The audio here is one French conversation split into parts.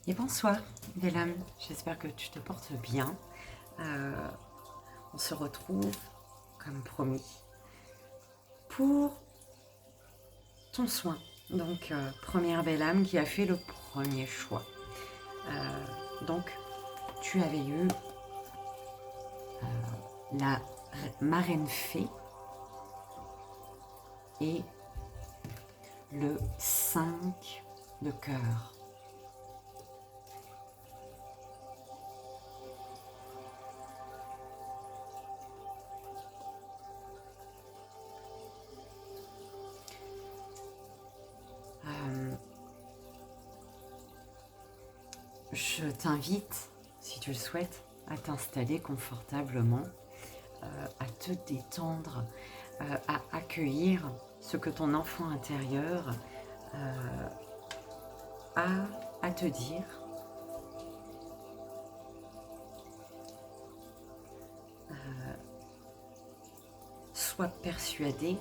Et bonsoir, belle âme, j'espère que tu te portes bien. On se retrouve, comme promis, pour ton soin. Donc, première belle âme qui a fait le premier choix. Donc, tu avais eu la marraine fée et le 5 de cœur. Je t'invite, si tu le souhaites, à t'installer confortablement, à te détendre, à accueillir ce que ton enfant intérieur a à te dire. Sois persuadé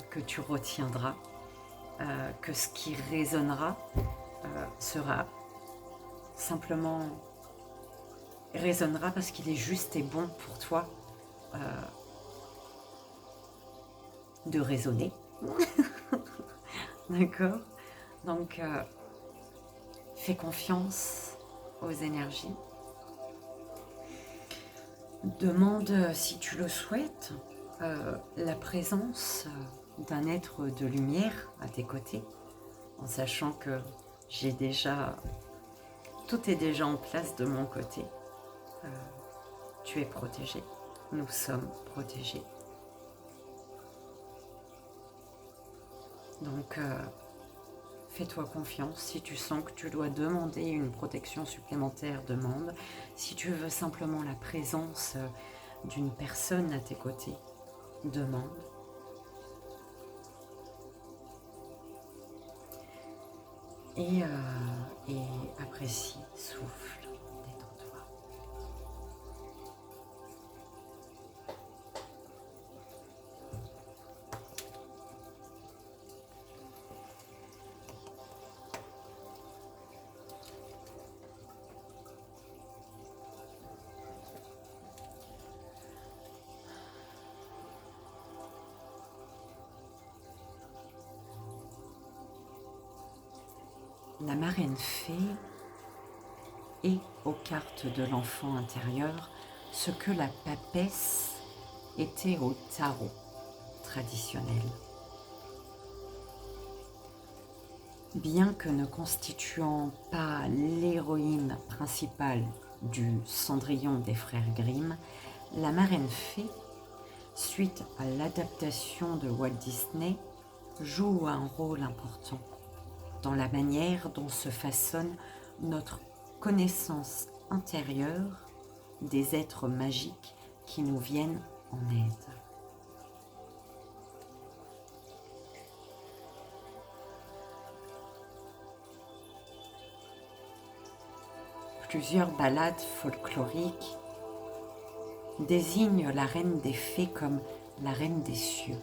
que tu retiendras, que ce qui résonnera sera simplement résonnera parce qu'il est juste et bon pour toi de raisonner. D'accord? Donc, fais confiance aux énergies. Demande, si tu le souhaites, la présence d'un être de lumière à tes côtés, en sachant que tout est déjà en place de mon côté. Tu es protégé, nous sommes protégés. Donc, fais-toi confiance. Si tu sens que tu dois demander une protection supplémentaire, demande. Si tu veux simplement la présence d'une personne à tes côtés, demande. Et apprécie, souffle, détends-toi. La marraine fée est aux cartes de l'enfant intérieur ce que la papesse était au tarot traditionnel. Bien que ne constituant pas l'héroïne principale du Cendrillon des frères Grimm, la marraine fée, suite à l'adaptation de Walt Disney, joue un rôle important dans la manière dont se façonne notre connaissance intérieure des êtres magiques qui nous viennent en aide. Plusieurs ballades folkloriques désignent la reine des fées comme la reine des cieux.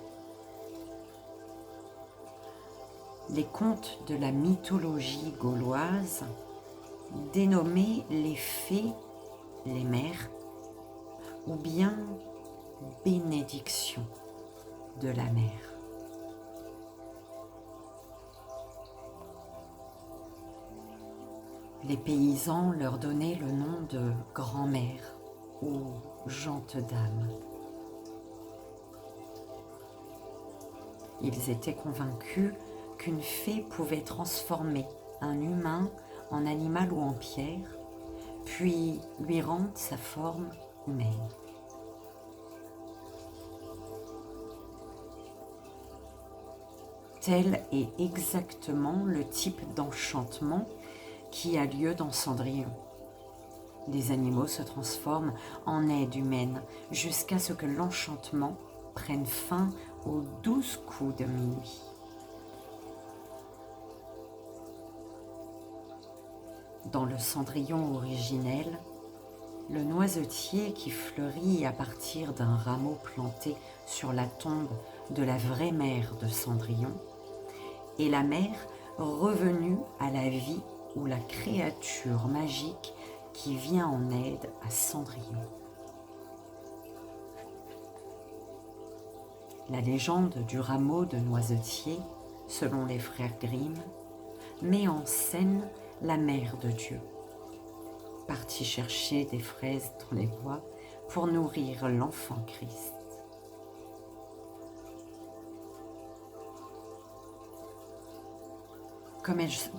Les contes de la mythologie gauloise dénommaient les fées les mères ou bien bénédiction de la mère. Les paysans leur donnaient le nom de grand-mère ou gentes dames. Ils étaient convaincus qu'une fée pouvait transformer un humain en animal ou en pierre, puis lui rendre sa forme humaine. Tel est exactement le type d'enchantement qui a lieu dans Cendrillon. Les animaux se transforment en aide humaine jusqu'à ce que l'enchantement prenne fin aux 12 coups de minuit. Dans le Cendrillon originel, le noisetier qui fleurit à partir d'un rameau planté sur la tombe de la vraie mère de Cendrillon est la mère revenue à la vie ou la créature magique qui vient en aide à Cendrillon. La légende du rameau de noisetier, selon les frères Grimm, met en scène la mère de Dieu, partie chercher des fraises dans les bois pour nourrir l'enfant Christ.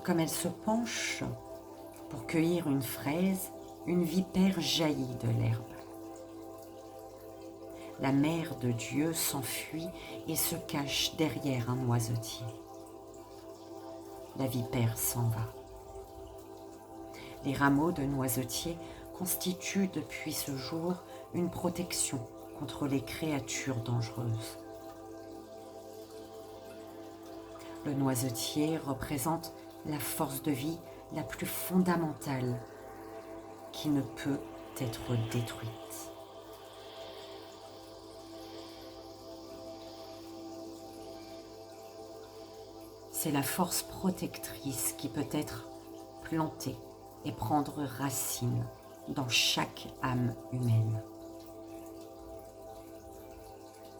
Comme elle se penche pour cueillir une fraise, une vipère jaillit de l'herbe. La mère de Dieu s'enfuit et se cache derrière un noisetier. La vipère s'en va. Les rameaux de noisetier constituent depuis ce jour une protection contre les créatures dangereuses. Le noisetier représente la force de vie la plus fondamentale qui ne peut être détruite. C'est la force protectrice qui peut être plantée et prendre racine dans chaque âme humaine.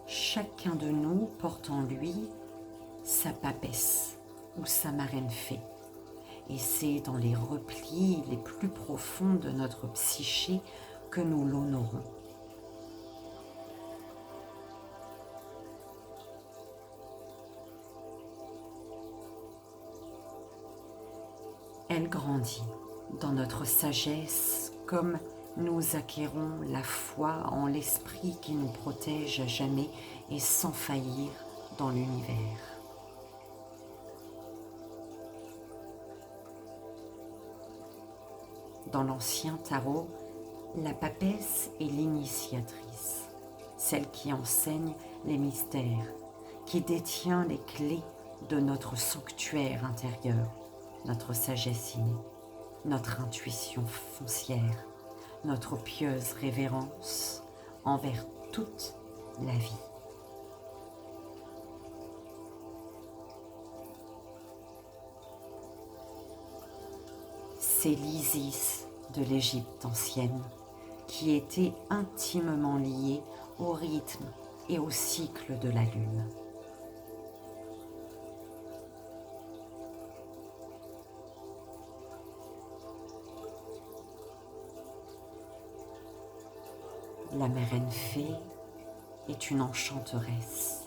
Chacun de nous porte en lui sa papesse ou sa marraine fée. Et c'est dans les replis les plus profonds de notre psyché que nous l'honorons. Elle grandit dans notre sagesse comme nous acquérons la foi en l'esprit qui nous protège à jamais et sans faillir dans l'univers. Dans l'ancien tarot, la papesse est l'initiatrice, celle qui enseigne les mystères, qui détient les clés de notre sanctuaire intérieur, notre sagesse innée, notre intuition foncière, notre pieuse révérence envers toute la vie. C'est l'Isis de l'Égypte ancienne qui était intimement liée au rythme et au cycle de la lune. La marraine fée est une enchanteresse,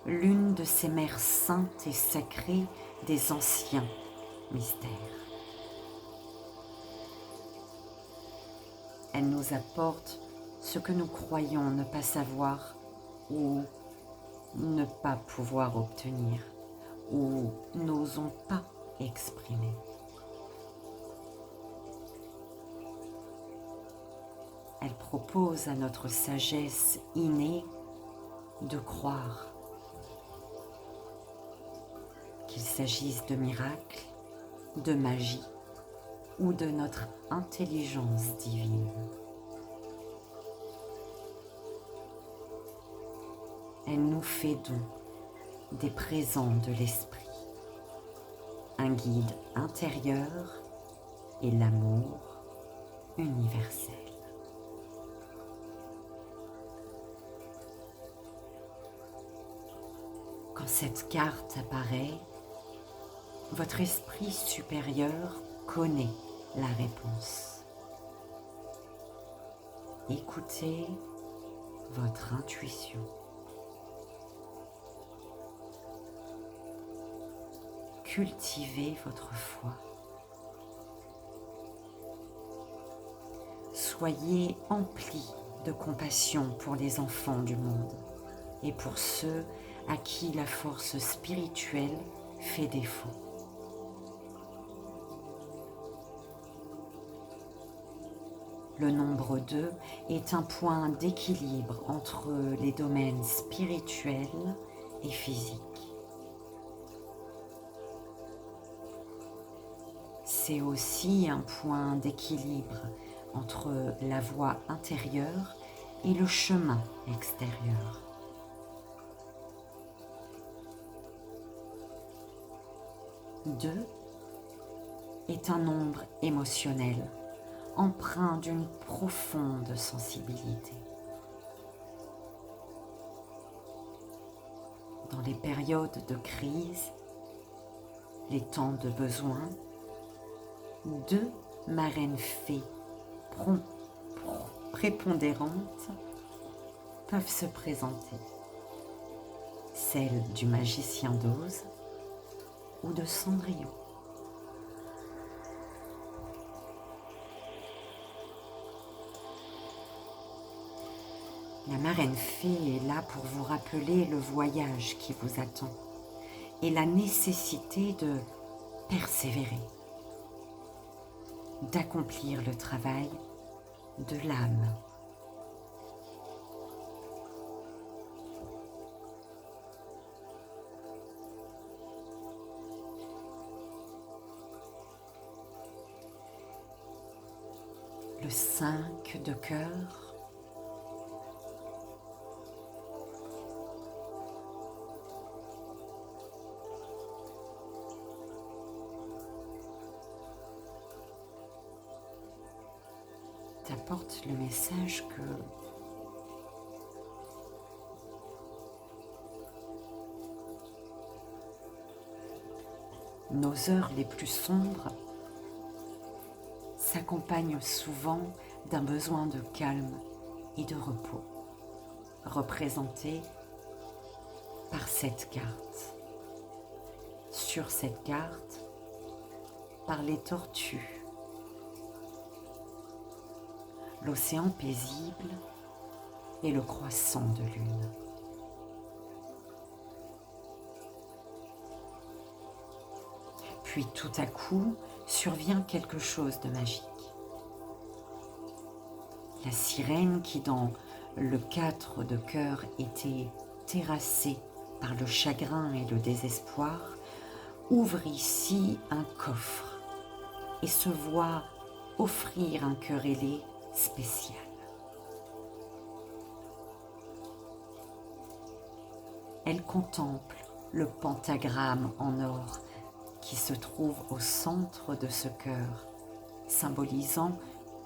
l'une de ces mères saintes et sacrées des anciens mystères. Elle nous apporte ce que nous croyons ne pas savoir ou ne pas pouvoir obtenir ou n'osons pas exprimer. Elle propose à notre sagesse innée de croire qu'il s'agisse de miracles, de magie ou de notre intelligence divine. Elle nous fait don des présents de l'esprit, un guide intérieur et l'amour universel. Quand cette carte apparaît, votre esprit supérieur connaît la réponse. Écoutez votre intuition. Cultivez votre foi. Soyez emplis de compassion pour les enfants du monde et pour ceux à qui la force spirituelle fait défaut. Le nombre 2 est un point d'équilibre entre les domaines spirituels et physiques. C'est aussi un point d'équilibre entre la voie intérieure et le chemin extérieur. Deux est un nombre émotionnel, empreint d'une profonde sensibilité. Dans les périodes de crise, les temps de besoin, deux marraines fées prépondérantes peuvent se présenter, celle du magicien d'Oz ou de Cendrillon. La marraine fée est là pour vous rappeler le voyage qui vous attend et la nécessité de persévérer, d'accomplir le travail de l'âme. Le 5 de cœur. T'apporte le message que nos heures les plus sombres s'accompagnent souvent d'un besoin de calme et de repos, représenté par cette carte. Sur cette carte, par les tortues, l'océan paisible et le croissant de lune. Puis tout à coup survient quelque chose de magique. La sirène qui dans le 4 de cœur était terrassée par le chagrin et le désespoir, ouvre ici un coffre et se voit offrir un cœur ailé spécial. Elle contemple le pentagramme en or qui se trouve au centre de ce cœur, symbolisant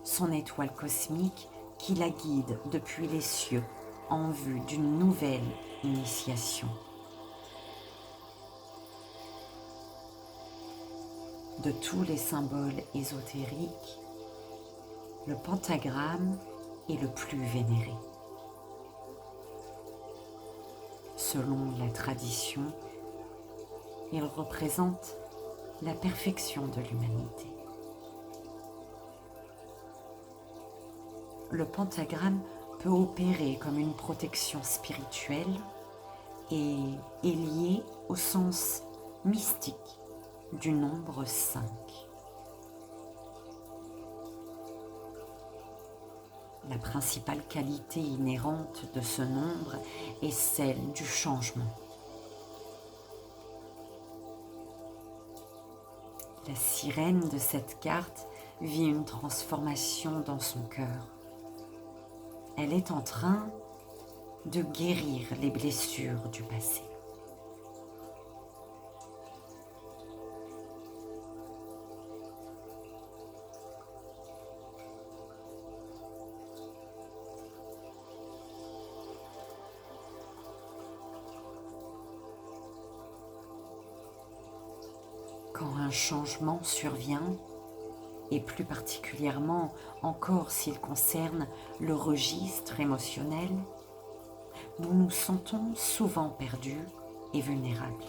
son étoile cosmique qui la guide depuis les cieux en vue d'une nouvelle initiation. De tous les symboles ésotériques, le pentagramme est le plus vénéré. Selon la tradition, il représente la perfection de l'humanité. Le pentagramme peut opérer comme une protection spirituelle et est lié au sens mystique du nombre 5. La principale qualité inhérente de ce nombre est celle du changement. La sirène de cette carte vit une transformation dans son cœur. Elle est en train de guérir les blessures du passé. Quand un changement survient, et plus particulièrement encore s'il concerne le registre émotionnel, nous nous sentons souvent perdus et vulnérables.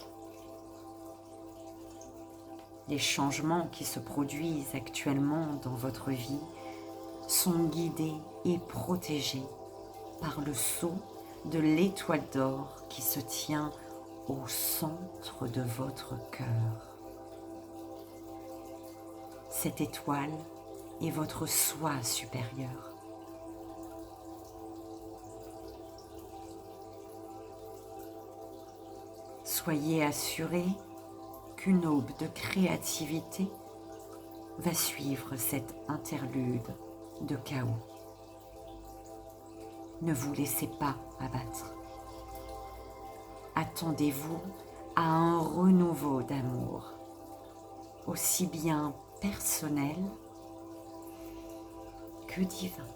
Les changements qui se produisent actuellement dans votre vie sont guidés et protégés par le sceau de l'étoile d'or qui se tient au centre de votre cœur. Cette étoile est votre soi supérieur. Soyez assurés qu'une aube de créativité va suivre cette interlude de chaos. Ne vous laissez pas abattre. Attendez-vous à un renouveau d'amour, aussi bien personnel que divin.